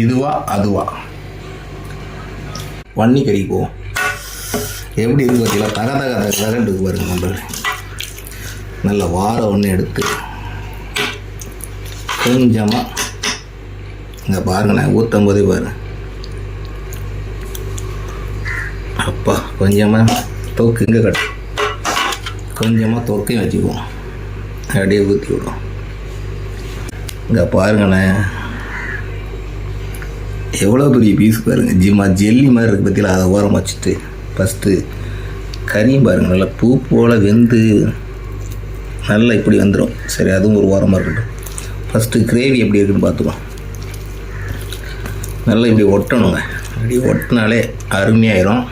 இதுவா அதுவா வன்னி கறிக்குவோம். எப்படி இருக்கு பார்த்தீங்களா? தக தக தகன்னு இருக்கு பாருங்க. நம்ம நல்ல வாரம் ஒன்று எடுத்து கொஞ்சமாக இங்கே பாருங்கண்ணே, ஊற்றும் போதே பாருங்க. அப்பா கொஞ்சமாக தொக்கு இங்கே கட்டு, கொஞ்சமாக தொக்கையும் வச்சுக்குவோம். அப்படியே ஊற்றி விடும். இங்கே பாருங்கண்ணே, எவ்வளோ பெரிய பீஸ் பாருங்கள். ஜெல்லி மாதிரி இருக்குது பற்றியில். அதை ஓரம் வச்சுட்டு ஃபஸ்ட்டு கறியும் பாருங்கள், நல்லா பூ போல் வெந்து நல்லா இப்படி வந்துடும். சரி, அதுவும் ஒரு ஓரமாக இருக்கட்டும். ஃபஸ்ட்டு கிரேவி எப்படி இருக்குன்னு பார்த்துக்கலாம். நல்லா இப்படி ஒட்டணுங்க. இப்படி ஒட்டினாலே அருமையாயிரும்.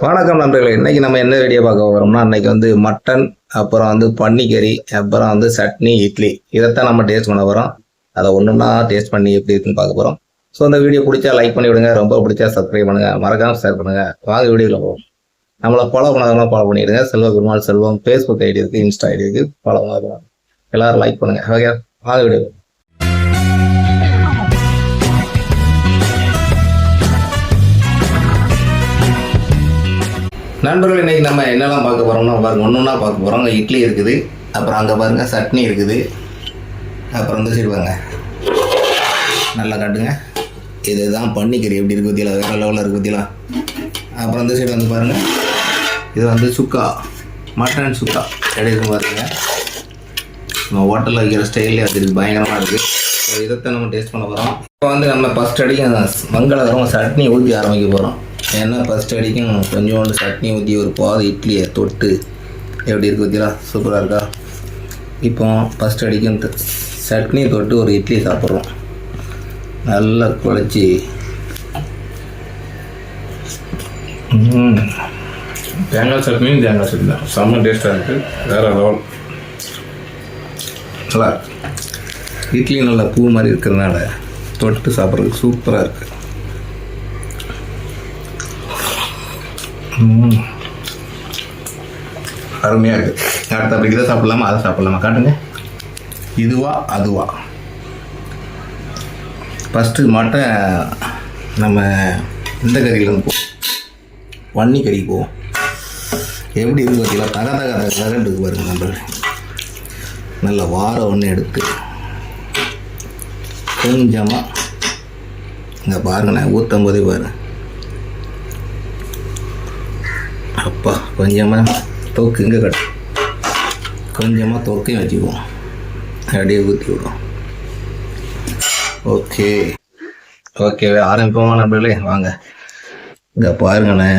வணக்கம் நண்பர்களே, இன்றைக்கி நம்ம என்ன வீடியோ பார்க்க போகிறோம்னா, இன்றைக்கி வந்து மட்டன், அப்புறம் வந்து பன்னிக்கறி, அப்புறம் வந்து சட்னி, இட்லி, இதைத்தான் நம்ம டேஸ்ட் பண்ண போகிறோம். அதை ஒன்றுன்னா டேஸ்ட் பண்ணி எப்படி இருக்குன்னு பார்க்க போகிறோம். ஸோ இந்த வீடியோ பிடிச்சா லைக் பண்ணி விடுங்க, ரொம்ப பிடிச்சா சப்ஸ்கிரைப் பண்ணுங்கள், மறக்காமல் ஷேர் பண்ணுங்கள். வாங்க வீடியோவில் போவோம். நம்மளை ஃபாலோ பண்ணாதவங்க ஃபாலோ பண்ணிவிடுங்க. செல்வ பெருமாள் செல்வம் ஃபேஸ்புக் ஐடி இருக்குது, இன்ஸ்டா ஐடி இருக்குது, ஃபாலோ பண்ணலாம். எல்லோரும் லைக் பண்ணுங்கள். ஓகே, வாங்க வீடியோ. நண்பர்கள், இன்றைக்கி நம்ம என்னெல்லாம் பார்க்க போகிறோம்னா பாருங்க, ஒன்றுன்னா பார்க்க போகிறோம். அங்கே இட்லி இருக்குது, அப்புறம் அங்கே பாருங்கள் சட்னி இருக்குது, அப்புறம் வந்து சரி பாருங்க, நல்லா காட்டுங்க. இதுதான் பன்னிக்கறி எப்படி இருக்குது பற்றியலாம், வேறு லெவலில் இருக்குது பற்றியலாம். அப்புறம் இந்த சைடு வந்து பாருங்கள், இது வந்து சுக்கா, மட்டன் சுக்கா கிடையாது பாருங்க. நம்ம ஹோட்டலில் வைக்கிற ஸ்டைல்லே அது இருக்குது, பயங்கரமாக இருக்குது. ஸோ இதைத்தான் நம்ம டேஸ்ட் பண்ண போகிறோம். இப்போ வந்து நம்ம ஃபஸ்ட் அடிக்கும் மங்களகரமாக சட்னி ஊற்றி ஆரம்பிக்க போகிறோம். ஏன்னா ஃபஸ்ட் அடிக்கும் கொஞ்சோண்டு சட்னி ஊற்றி ஒரு பாதி இட்லியை தொட்டு எப்படி இருக்குது பற்றிலாம், சூப்பராக இருக்கா. இப்போ ஃபஸ்ட் அடிக்கும் சட்னியை தொட்டு ஒரு இட்லி சாப்பிட்றோம். நல்லா குழச்சி தேங்காய் சட்னியும் தேங்காய் சட்னி தான் செம்ம டேஸ்ட்டாக இருக்குது, வேறு லெவல். நல்லா இட்லி நல்லா பூ மாதிரி இருக்கிறதுனால தொட்டு சாப்பிட்றதுக்கு சூப்பராக இருக்குது. அருமையாக இருக்குது. அடுத்த அப்படி இதை சாப்பிட்லாமா அதை சாப்பிட்லாமா காட்டுங்க. இதுவா அதுவா? ஃபஸ்ட்டு மட்டன் நம்ம இந்த கறியிலேருந்து போவோம், வன்னி கறிக்கு போவோம். எப்படி இருக்குது பார்த்தீங்களா? தக தக தகன்னு இருக்கு பாருங்க. நம்ம நல்ல வாரம் ஒன்று எடுத்து கொஞ்சமாக இங்கே பாருங்கண்ணே, ஊற்றும் போதே பாருங்க. அப்பா கொஞ்சமாக தொக்கு இங்கே கட்டு, கொஞ்சமாக தொக்கையும் வச்சுக்குவோம். அப்படியே ஊற்றி விடும். ஓகே ஓகே, ஆரம்பிப்போமா நண்பர்களே? வாங்க. இங்கே பாருங்கண்ணே,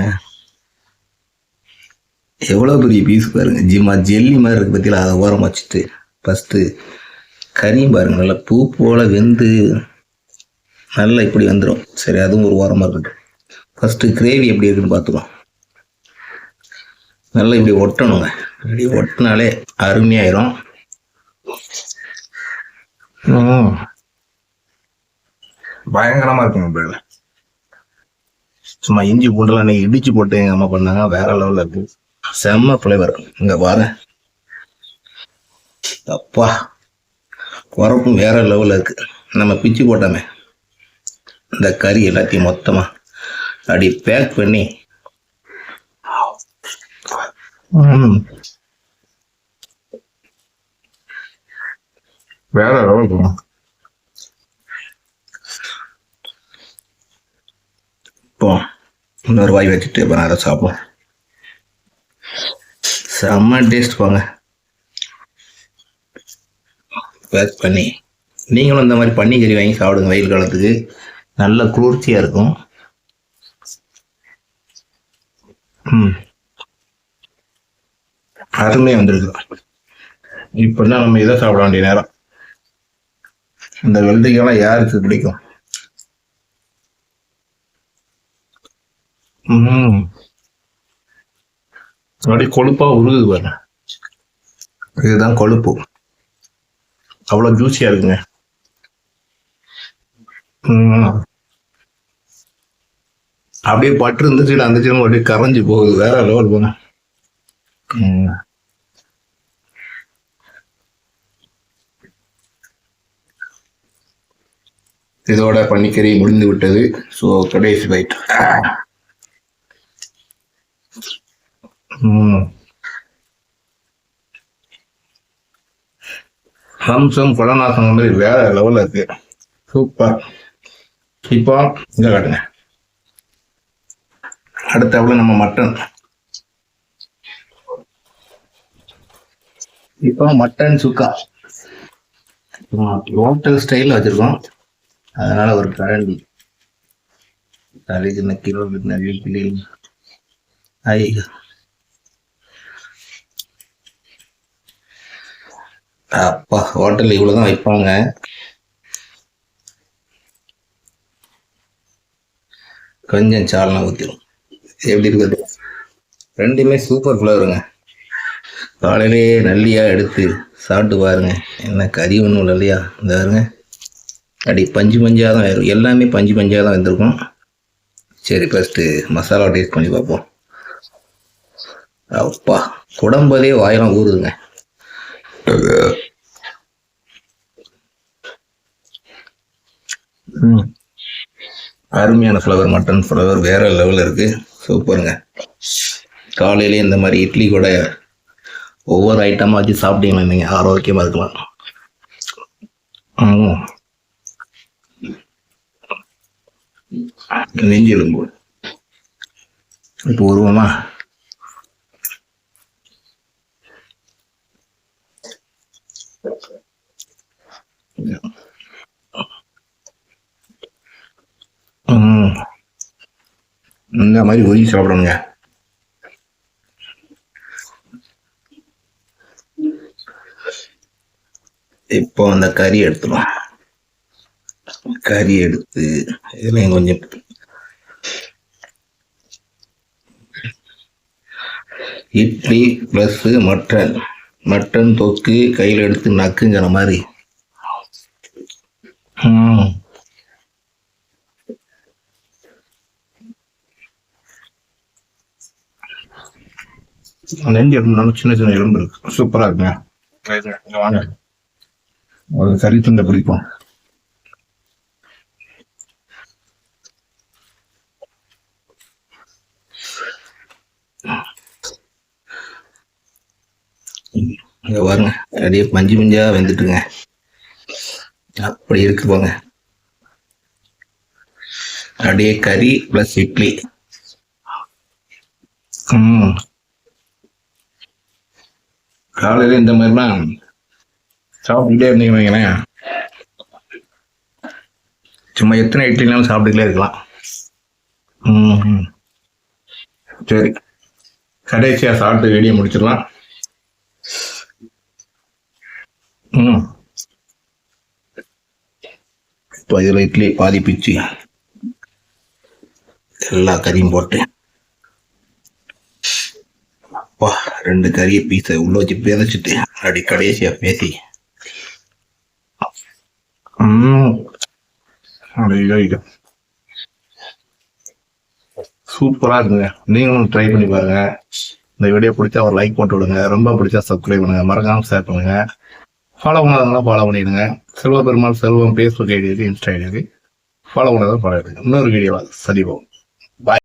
எவ்வளோ பெரிய பீஸ் பாருங்கள். ஜெல்லி மாதிரி இருக்குது பற்றியில். அதை ஓரம் வச்சுட்டு ஃபஸ்ட்டு கறியும் பாருங்கள், நல்லா பூ போல் வெந்து நல்லா இப்படி வந்துடும். சரி, அதுவும் ஒரு ஓரமாக இருக்கட்டும். ஃபஸ்ட்டு கிரேவி எப்படி இருக்குன்னு பார்த்துக்கலாம். நல்லா இப்படி ஒட்டணுங்க. இப்படி ஒட்டினாலே அருமையாயிரும். பயங்கரமாக இருக்கும் நண்பர்களே. சும்மா இஞ்சி பூண்டெல்லாம் இன்னைக்கு இடிச்சு போட்டு எங்கள் அம்மா பண்ணாங்க, வேற லெவலில் இருக்கு. செம்ம ஃப்ளேவர். இங்கே பாரு, அப்பா உரப்பும் வேற லெவலில் இருக்கு. நம்ம பிச்சு போட்டோமே இந்த கறி எல்லாத்தையும் மொத்தமாக அப்படி பேக் பண்ணி வேற லெவல். இப்போ இன்னொரு வாய் வச்சுட்டு அப்புறம் அதை சாப்பிடுவோம். செம்ம டேஸ்ட் போங்க. பேக் பண்ணி நீங்களும் இந்த மாதிரி பன்னிக்கறி வாங்கி சாப்பிடுங்க. வெயில் காலத்துக்கு நல்ல குளிர்ச்சியாக இருக்கும். அருமையாக வந்துருக்கு. இப்போதான் நம்ம இதை சாப்பிட வேண்டிய நேரம். இந்த வெள்ளரிக்காயெல்லாம் யாருக்கு பிடிக்கும்? அப்படியே கொழுப்பாக உருகுது பாருங்க. இதுதான் கொழுப்பு. அவ்வளோ ஜூஸியாக இருக்குங்க. அப்படியே பட்டு இந்த சைடு அந்த சைடு அப்படியே கரைஞ்சி போகுது. வேற லெவல் போங்க. இதோட பன்னிக்கறி முடிந்து விட்டது. ஸோ கடைசி பைட். ஹம்சம் குடநாசம் மாதிரி வேற லெவலில் இருக்கு. சூப்பர். இப்போ இங்கே காட்டுங்க. அடுத்தவள நம்ம மட்டன். இப்போ மட்டன் சுக்கா ஹோட்டல் ஸ்டைலில் வச்சுருக்கோம். அதனால ஒரு கரண்டி தலைக்கு கிலோ நிறைய கிளி. ஐயோ, அப்பா ஹோட்டல் இவ்வளோதான் வைப்பாங்க. கொஞ்சம் சால்னா ஊற்றிடும். எப்படி இருக்குது? ரெண்டுமே சூப்பர் ஃப்ளவருங்க. காலையிலேயே நல்லியாக எடுத்து சாப்பிட்டு பாருங்க. என்ன கறி ஒன்றும் இல்லையா? இந்த பாருங்க, அப்படி பஞ்சு பஞ்சாக தான் வரும். எல்லாமே பஞ்சு பஞ்சாக தான் வந்திருக்கும். சரி, ஃபஸ்ட்டு மசாலா டேஸ்ட் பண்ணி பார்ப்போம். அப்பா, குடம்பதே வாயெல்லாம் ஊறுதுங்க. அருமையான ஃப்ளவர். மட்டன் ஃப்ளவர் வேற லெவலில் இருக்கு. சூப்பருங்க. காலையிலே இந்த மாதிரி இட்லி கூட ஒவ்வொரு ஐட்டமாக வச்சு சாப்பிட்டீங்களா நீங்கள் ஆரோக்கியமாக இருக்கலாம். நெஞ்சு எலும்பு இப்போ உருவமா. இந்த மாதிரி ஒதுக்கி சாப்பிடணுங்க. இப்போ அந்த கறி எடுத்துடும். கறி எடுத்து இதுலையும் கொஞ்சம் இட்லி ப்ளஸ் மட்டன் தொக்கு கையில் எடுத்து நக்குங்கிற மாதிரி. நெஞ்சு எலும்பு சின்ன சின்ன எலும்பு இருக்கு. சூப்பராக இருக்குங்க. வாங்க, ஒரு கறி துண்டை பிடிப்போம். இங்க பாருங்க, அப்படியே பஞ்சு பஞ்சா வெந்துட்டுங்க. அப்படி இருக்கு போங்க. அப்படியே கறி பிளஸ் இட்லி. காலையில இந்த மாதிரிலாம் சாப்பிட்டுக்கிட்டே இருந்தீங்கன்னு வைங்களேன், சும்மா எத்தனை இட்லினாலும் சாப்பிட்டுக்கிட்டே இருக்கலாம். சரி, கடைசியா சாப்பிட்டு வீடியோ முடிச்சிடலாம். இப்போ இதில் இட்லி பாதி பிச்சு எல்லா கறியும் போட்டு, அப்பா, 2 கறியை பீஸை உள்ள வச்சு பேதச்சிட்டு அப்படி கடைசியா பேசி சூப்பரா இருக்குங்க. நீங்களும் ட்ரை பண்ணி பாருங்க. இந்த வீடியோ பிடிச்சா ஒரு லைக் போட்டு விடுங்க. ரொம்ப பிடிச்சா சப்ஸ்கிரைப் பண்ணுங்க. மறக்காம ஷேர் பண்ணுங்க. ஃபாலோ பண்ணாதவங்களாம் ஃபாலோ பண்ணிடுங்க. செல்வ பெருமாள் செல்வம் ஃபேஸ்புக் ஐடி இருக்கு, இன்ஸ்டா ஐடி இருக்கு. ஃபாலோ பண்ணாதான் ஃபாலோ பண்ணுங்க. இன்னொரு வீடியோவா சந்திப்போம்.